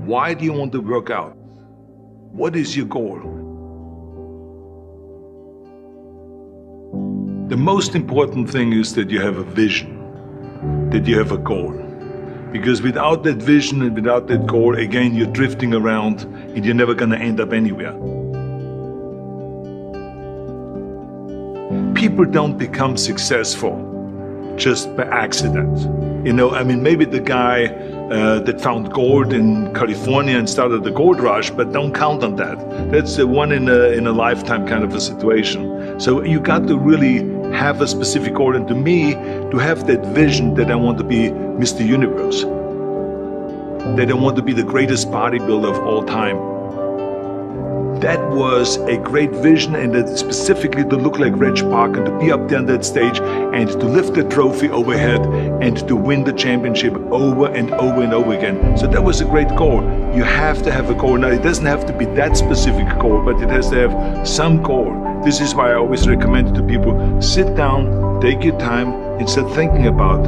Why do you want to work out? What is your goal? The most important thing is that you have a vision, that you have a goal. Because without that vision and without that goal, again, you're drifting around and you're never going to end up anywhere. People don't become successful just by accident. You know, I mean, maybe the guy that found gold in California and started the gold rush, but don't count on that. That's a one in a lifetime kind of a situation. So you got to really have a specific goal. And to me, to have that vision that I want to be Mr. Universe, that I want to be the greatest bodybuilder of all time. That was a great vision, and that specifically to look like Reg Park and to be up there on that stage and to lift the trophy overhead and to win the championship over and over and over again. So that was a great goal. You have to have a goal. Now, it doesn't have to be that specific goal, but it has to have some goal. This is why I always recommend to people, sit down, take your time, and start thinking about,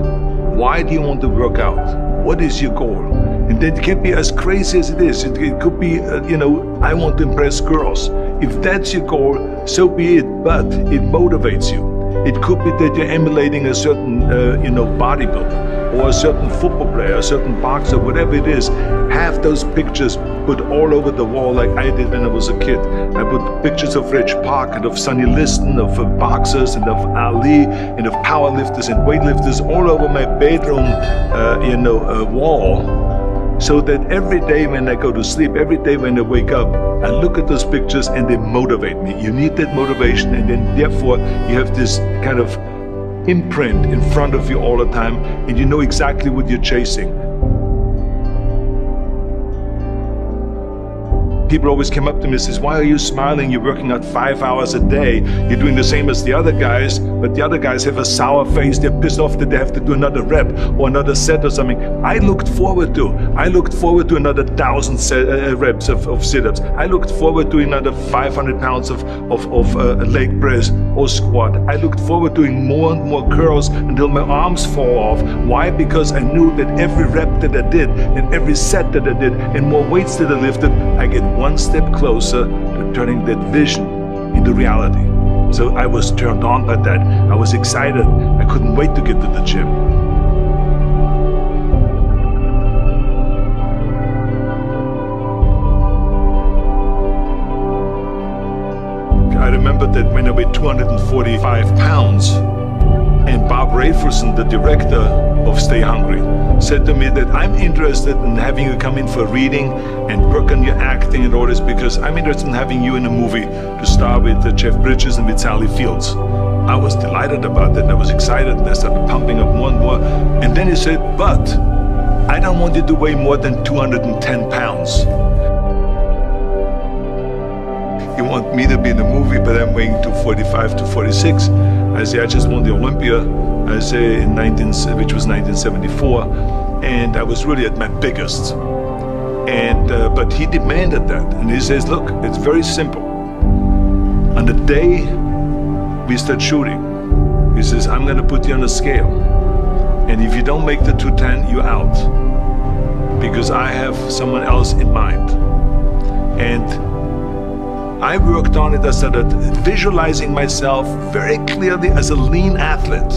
why do you want to work out? What is your goal? And that can be as crazy as it is. It could be, I want to impress girls. If that's your goal, so be it, but it motivates you. It could be that you're emulating a certain, bodybuilder or a certain football player, a certain boxer, whatever it is. Have those pictures put all over the wall like I did when I was a kid. I put pictures of Reg Park and of Sonny Liston, of boxers and of Ali and of powerlifters and weightlifters all over my bedroom, wall. So that every day when I go to sleep, every day when I wake up, I look at those pictures and they motivate me. You need that motivation, and then therefore you have this kind of imprint in front of you all the time, and you know exactly what you're chasing. People always come up to me and says, why are you smiling? You're working out 5 hours a day. You're doing the same as the other guys, but the other guys have a sour face. They're pissed off that they have to do another rep or another set or something. I looked forward to another 1,000 reps of sit-ups. I looked forward to another 500 pounds of leg press or squat. I looked forward to doing more and more curls until my arms fall off. Why? Because I knew that every rep that I did and every set that I did and more weights that I lifted, I get one step closer to turning that vision into reality. So I was turned on by that. I was excited. I couldn't wait to get to the gym. I remember that when I weighed 245 pounds, and Bob Rafelson, the director of Stay Hungry, said to me that I'm interested in having you come in for a reading and work on your acting and all this, because I'm interested in having you in a movie to star with Jeff Bridges and with Sally Fields. I was delighted about that, and I was excited, and I started pumping up more and more. And then he said, but I don't want you to weigh more than 210 pounds. You want me to be in the movie, but I'm weighing 245 to 46. I say, I just won the Olympia, I say, which was 1974, and I was really at my biggest. And but he demanded that, and he says, look, it's very simple. On the day we start shooting, he says, I'm going to put you on a scale, and if you don't make the 210, you're out, because I have someone else in mind. And I worked on it. I started visualizing myself very clearly as a lean athlete,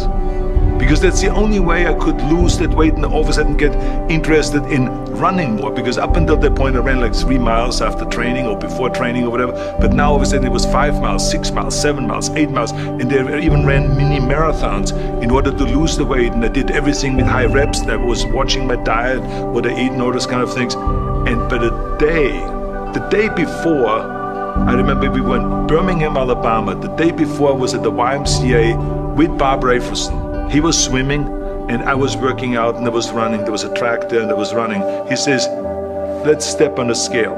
because that's the only way I could lose that weight and all of a sudden get interested in running more, because up until that point I ran like 3 miles after training or before training or whatever, but now all of a sudden it was 5 miles, 6 miles, 7 miles, 8 miles, and they even ran mini marathons in order to lose the weight, and I did everything with high reps, and I was watching my diet, what I eat and all those kind of things. And but the day before, I remember we were in Birmingham, Alabama. The day before I was at the YMCA with Bob Rafelson. He was swimming and I was working out and I was running. There was a track there and I was running. He says, let's step on the scale.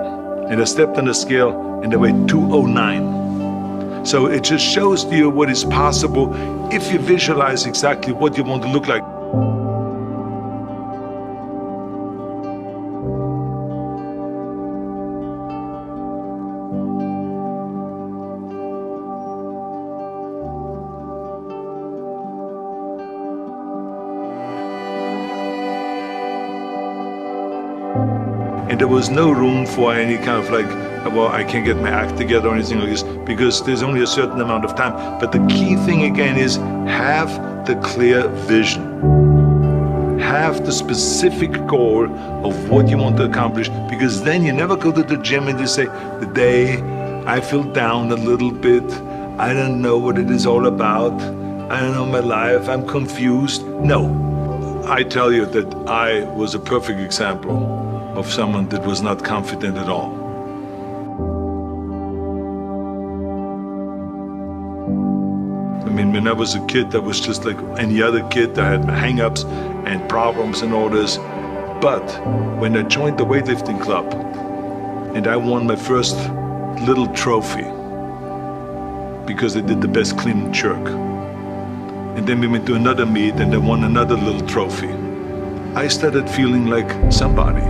And I stepped on the scale and I weighed 209. So it just shows to you what is possible if you visualize exactly what you want to look like. And there was no room for any kind of like, well, I can't get my act together or anything like this, because there's only a certain amount of time. But the key thing again is have the clear vision. Have the specific goal of what you want to accomplish, because then you never go to the gym and you say, the day I feel down a little bit, I don't know what it is all about, I don't know my life, I'm confused. No, I tell you that I was a perfect example of someone that was not confident at all. I mean, when I was a kid, I was just like any other kid. I had my hang-ups and problems and all this. But when I joined the weightlifting club and I won my first little trophy because I did the best clean and jerk, and then we went to another meet and I won another little trophy, I started feeling like somebody.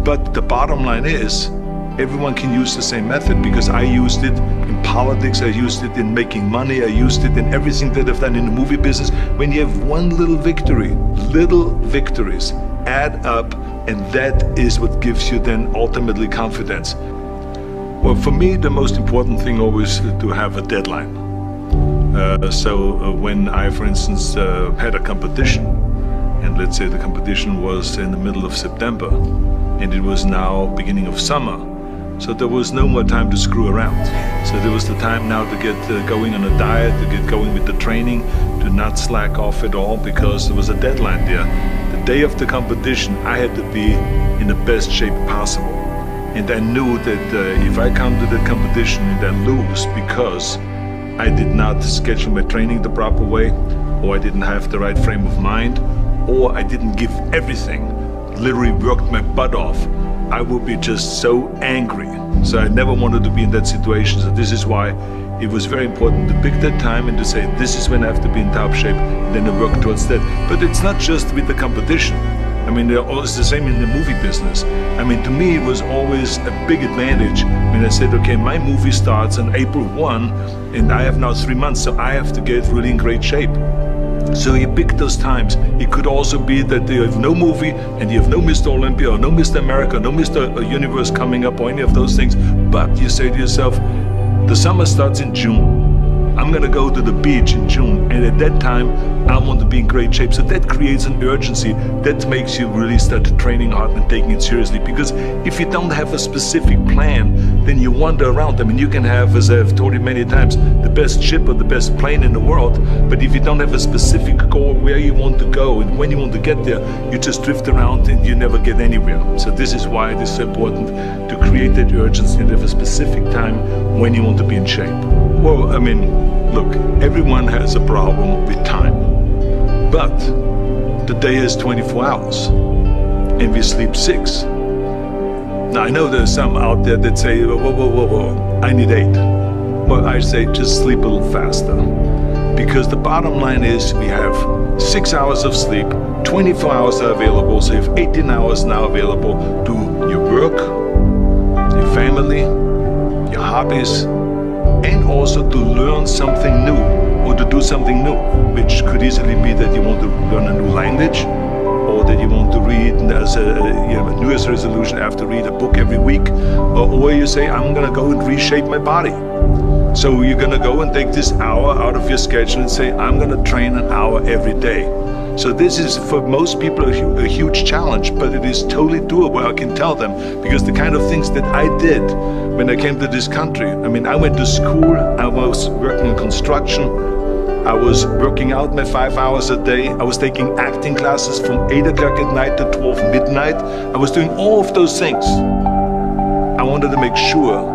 But the bottom line is, everyone can use the same method, because I used it in politics, I used it in making money, I used it in everything that I've done in the movie business. When you have one little victory, little victories add up, and that is what gives you then ultimately confidence. Well, for me, the most important thing always to have a deadline. So when I, for instance, had a competition, and let's say the competition was in the middle of September, and it was now beginning of summer, so there was no more time to screw around. So there was the time now to get going on a diet, to get going with the training, to not slack off at all, because there was a deadline there. The day of the competition, I had to be in the best shape possible. And I knew that if I come to the competition and I lose because I did not schedule my training the proper way, or I didn't have the right frame of mind, or I didn't give everything, literally worked my butt off, I would be just so angry. So I never wanted to be in that situation. So this is why it was very important to pick that time and to say, this is when I have to be in top shape, and then to work towards that. But it's not just with the competition. I mean, it's the same in the movie business. I mean, to me, it was always a big advantage when I said, okay, my movie starts on April 1, and I have now 3 months, so I have to get really in great shape. So you pick those times. It could also be that you have no movie and you have no Mr. Olympia or no Mr. America, no Mr. Universe coming up or any of those things. But you say to yourself, the summer starts in June. I'm gonna go to the beach in June, and at that time I want to be in great shape. So that creates an urgency that makes you really start training hard and taking it seriously. Because if you don't have a specific plan, then you wander around. I mean, you can have, as I've told you many times, the best ship or the best plane in the world, but if you don't have a specific goal where you want to go and when you want to get there, you just drift around and you never get anywhere. So this is why it is so important to create that urgency and have a specific time when you want to be in shape. Well, I mean, look, everyone has a problem with time, but the day is 24 hours and we sleep 6. Now, I know there's some out there that say, whoa, I need 8. Well, I say just sleep a little faster, because the bottom line is we have 6 hours of sleep, 24 hours are available, so you have 18 hours now available to your work, your family, your hobbies, and also to learn something new or to do something new, which could easily be that you want to learn a new language, or that you want to read as a New Year's resolution, I have to read a book every week, or you say, I'm gonna go and reshape my body. So you're gonna go and take this hour out of your schedule and say, I'm gonna train an hour every day. So this is for most people a huge challenge, but it is totally doable, I can tell them, because the kind of things that I did when I came to this country, I mean, I went to school, I was working in construction, I was working out my 5 hours a day, I was taking acting classes from 8 o'clock at night to 12 midnight, I was doing all of those things. I wanted to make sure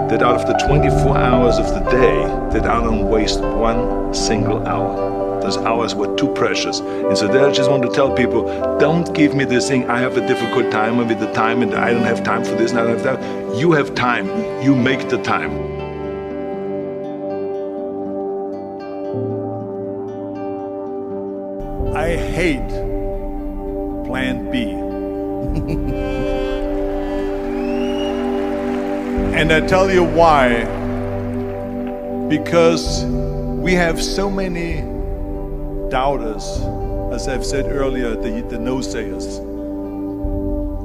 that out of the 24 hours of the day, that I don't waste one single hour. Those hours were too precious. And so there I just want to tell people, don't give me this thing, I have a difficult time with the time and I don't have time for this and I don't have that. You have time, you make the time. I hate Plan B. And I tell you why. Because we have so many doubters, as I've said earlier, the no-sayers.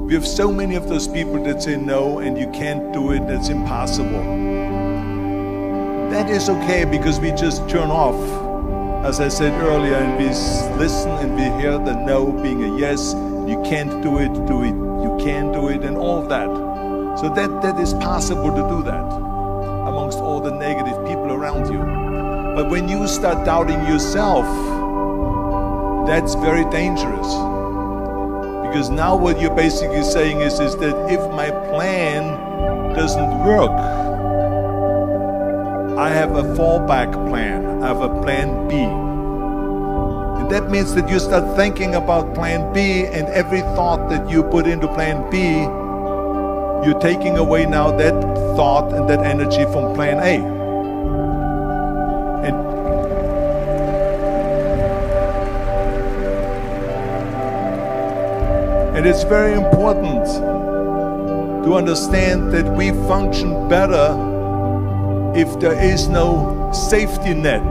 We have so many of those people that say no and you can't do it, that's impossible. That is okay because we just turn off, as I said earlier, and we listen and we hear the no being a yes. You can't do it, you can do it, and all of that. So that is possible to do that amongst all the negative people around you. But when you start doubting yourself, that's very dangerous. Because now what you're basically saying is that if my plan doesn't work, I have a fallback plan, I have a plan B. And that means that you start thinking about plan B, and every thought that you put into plan B, you're taking away now that thought and that energy from plan A. And it's very important to understand that we function better if there is no safety net,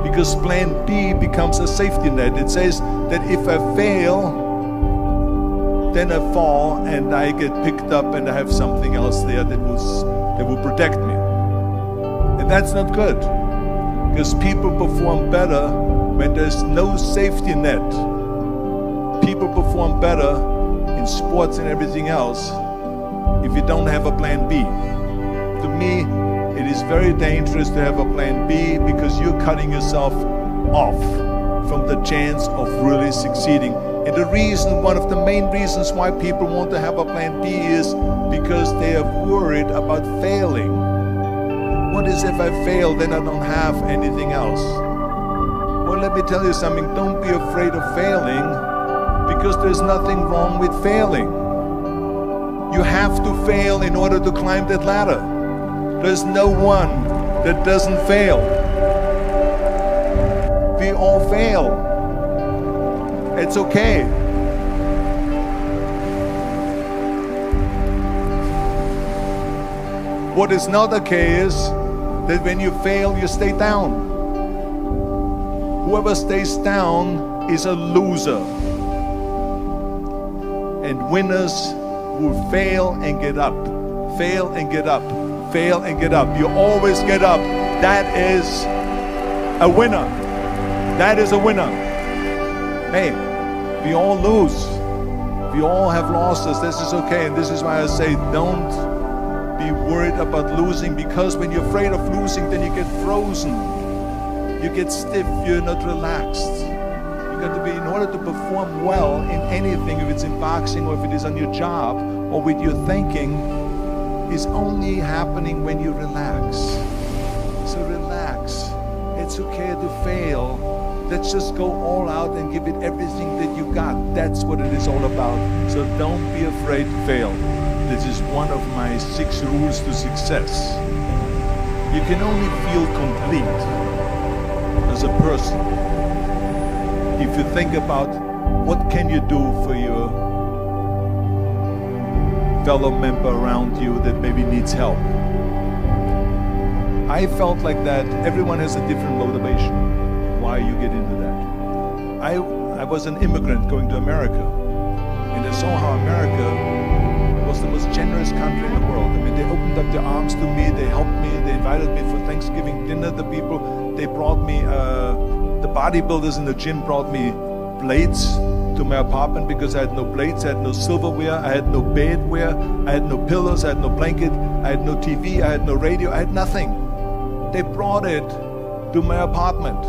because plan B becomes a safety net. It says that if I fail, then I fall and I get picked up and I have something else there that will protect me. And that's not good, because people perform better when there's no safety net. People perform better in sports and everything else if you don't have a plan B. To me, it is very dangerous to have a plan B, because you're cutting yourself off from the chance of really succeeding. And the reason, one of the main reasons why people want to have a plan B is because they are worried about failing. What is if I fail, then I don't have anything else? Well, let me tell you something, don't be afraid of failing, because there's nothing wrong with failing. You have to fail in order to climb that ladder. There's no one that doesn't fail. We all fail. It's okay. What is not okay is that when you fail, you stay down. Whoever stays down is a loser. And winners will fail and get up, fail and get up, fail and get up. You always get up. That is a winner. That is a winner. Hey, we all lose. We all have losses. This is okay. And this is why I say don't be worried about losing, because when you're afraid of losing, then you get frozen. You get stiff. You're not relaxed. Got to be, in order to perform well in anything, if it's in boxing or if it is on your job or with your thinking, is only happening when you relax. So relax. It's okay to fail. Let's just go all out and give it everything that you got. That's what it is all about. So don't be afraid to fail. This is one of my 6 rules to success. You can only feel complete as a person if you think about what can you do for your fellow member around you that maybe needs help. I felt like that. Everyone has a different motivation why you get into that. I was an immigrant going to America, and I saw how America was the most generous country in the world. I mean, they opened up their arms to me, they helped me, they invited me for Thanksgiving dinner. The people, they brought me the bodybuilders in the gym brought me plates to my apartment because I had no plates, I had no silverware, I had no bedware, I had no pillows, I had no blanket, I had no TV, I had no radio, I had nothing. They brought it to my apartment.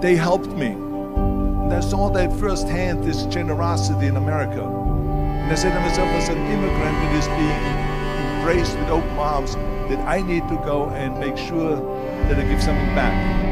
They helped me. And I saw that firsthand, this generosity in America. And I said to myself, as an immigrant that is being embraced with open arms, that I need to go and make sure that I give something back.